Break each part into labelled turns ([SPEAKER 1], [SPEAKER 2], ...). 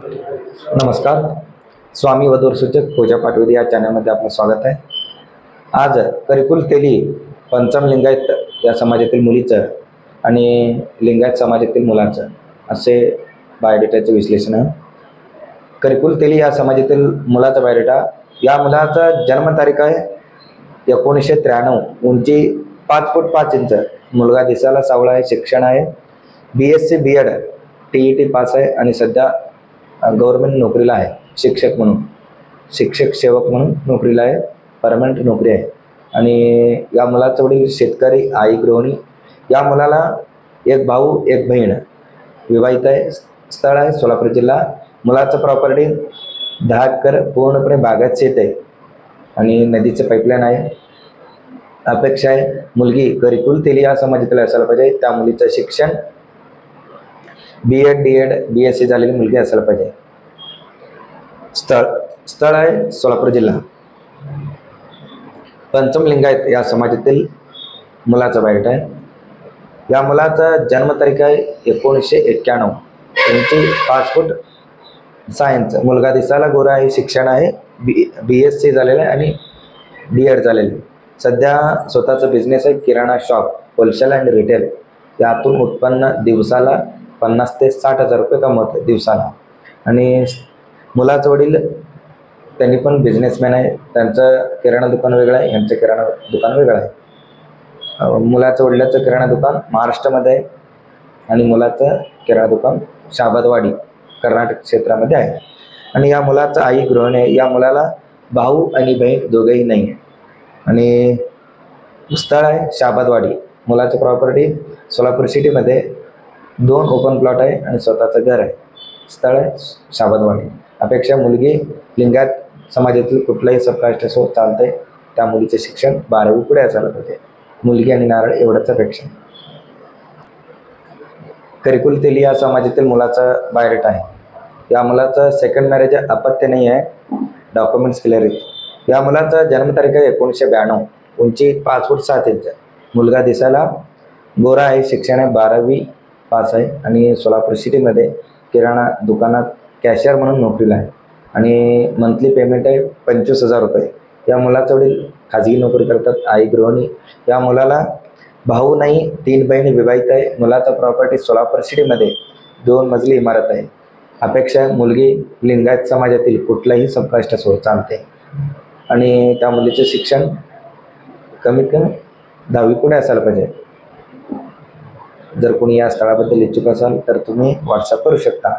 [SPEAKER 1] नमस्कार. स्वामी वधूवर सूचक पूजा पाटवदी या चॅनलमध्ये आपलं स्वागत आहे. आज करिकुल तेली पंचम लिंगायत या समाजातील मुलीचं आणि लिंगायत समाजातील मुलाचं असे बायोडेटाचे विश्लेषण आहे. करिकुल तेली या समाजातील मुलाचा बायोडेटा. या मुलाचा जन्मतारीख आहे 1993. उंची 5 फूट 5 इंच. मुलगा दिसायला सावळा आहे. शिक्षण आहे BSc B.Ed TET पास आहे आणि सध्या गव्हर्नमेंट नोकरीला आहे. शिक्षक म्हणून, शिक्षक सेवक म्हणून नोकरीला आहे. परमनंट नोकरी आहे. आणि या मुलाचे वडील शेतकरी, आई गृहिणी. या मुलाला एक भाऊ एक बहीण. विवाहित आहे. स्थळ आहे सोलापूर जिल्हा. मुलाचं प्रॉपर्टी 10 एकर पूर्णपणे बागायत शेत आहे आणि नदीचं पाईपलाईन आहे. अपेक्षा आहे मुलगी करिकुल तेली या समाजातील असायला पाहिजे. त्या मुलीचं शिक्षण B.Ed D.Ed BSc झालेली मुलगी असायला पाहिजे. स्थळ आहे सोलापूर जिल्हा. पंचम लिंगायत या समाजातील मुलाचा बायोडेटा आहे. या मुलाचा जन्मतारीख आहे 1991. उंची 5 फूट 6 इंच. मुलगा दिसायला गोरा आहे. शिक्षण आहे BSc झालेलं आहे आणि D.Ed झालेलं आहे. सध्या स्वतःचा बिझनेस आहे किराणा शॉप, होलसेल अँड रिटेल. यातून उत्पन्न दिवसाला 50 ते 60 हजार रुपये कमवते दिवसाला. आणि मुलाचं वडील त्यांनी पण बिझनेसमॅन आहे. त्यांचं किराणा दुकान वेगळं आहे, यांचं किराणा दुकान वेगळं आहे. मुलाचं वडिलाचं किराणा दुकान महाराष्ट्रामध्ये आहे आणि मुलाचं किराणा दुकान शाबादवाडी कर्नाटक क्षेत्रामध्ये आहे. आणि या मुलाचं आई गृहिणी आहे. या मुलाला भाऊ आणि बहीण दोघंही नाही आहे. आणि स्थळ आहे शाबादवाडी. मुलाचं प्रॉपर्टी सोलापूर सिटीमध्ये 2 ओपन प्लॉट आहे आणि स्वतःचं घर आहे. स्थळ आहे शाबादवाडी. अपेक्षा मुलगी लिंगायत समाजातील कुठलाही सबकास्ट असो चालते. त्या मुलीचे शिक्षण 12वी पुढे असायला पाहिजे. मुलगी आणि नारळ एवढंच अपेक्षा. करिकुल तेली या समाजातील मुलाचा बायोडेटा आहे. या मुलाचं सेकंड मॅरेज अपत्य नाही आहे. डॉक्युमेंट्स क्लिअर आहेत. या मुलाचा जन्मतारीख आहे 1992. उंची 5 फूट 7 इंच. मुलगा दिसायला गोरा आहे. शिक्षण आहे 12वी पास आहे आणि सोलापूर सिटीमध्ये किराणा दुकानात कॅशियर म्हणून नोकरीला आहे. आणि मंथली पेमेंट आहे 25,000 रुपये. या मुलाचं वडील खाजगी नोकरी करतात. आई गृहिणी. या मुलाला भाऊ नाही, 3 बहिणी. विवाहित आहे. मुलाचा प्रॉपर्टी सोलापूर सिटीमध्ये 2 मजली इमारत आहे. अपेक्षा आहे मुलगी लिंगायत समाजातील कुठलाही सबकास्ट असो चालते. आणि त्या मुलीचे शिक्षण कमीत कमी 10वी पुढे असायला पाहिजे. जर कोणी या स्थळाबद्दल इच्छुक असाल तर तुम्ही व्हॉट्सअप करू शकता.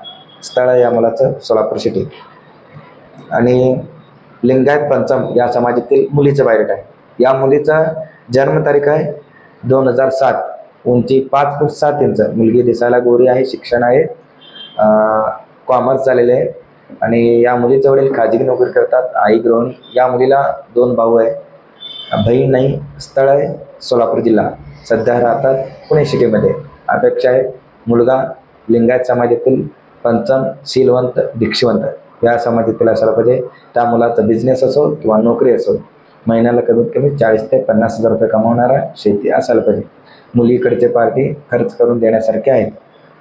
[SPEAKER 1] स्थळ आहे या मुलाचं सोलापूर सिटी. आणि लिंगायत पंचम या समाजातील मुलीचं बायोडेटा आहे. या मुलीचा जन्मतारीख आहे 2007. उंची 5 फूट 7 इंच. मुलगी दिसायला गोरी आहे. शिक्षण आहे कॉमर्स झालेले आहे. आणि या मुलीचं वडील खाजगी नोकरी करतात. आई गृहिणी. या मुलीला 2 भाऊ आहे, बहीण नाही. स्थळ आहे सोलापूर जिल्हा. सध्या राहतात पुणे सिटीमध्ये. अपेक्षा आहे मुलगा लिंगायत समाजातील पंचम शीलवंत दीक्षिवंत या समाजातील असायला पाहिजे. त्या मुलाचा बिझनेस असो किंवा नोकरी असो महिन्याला कमीत कमी 40 ते 50 हजार रुपये कमावणारा शेती असायला पाहिजे. मुलीकडचे पार्टी खर्च करून देण्यासारखे आहेत.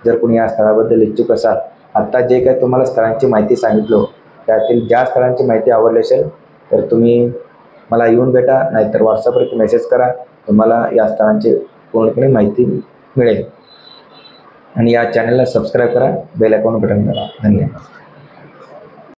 [SPEAKER 1] जर कोणी या स्थळाबद्दल इच्छुक असाल, आत्ता जे काही तुम्हाला स्थळांची माहिती सांगितलो त्यातील ज्या स्थळांची माहिती आवडली असेल तर तुम्ही मला येऊन भेटा, नाहीतर व्हॉट्सअपवरती मेसेज करा. तुम्हाला या स्थळांची पूर्णपणे माहिती मिळेल. आणि या चॅनलला सबस्क्राईब करा, बेल आयकॉन बटन करा. धन्यवाद.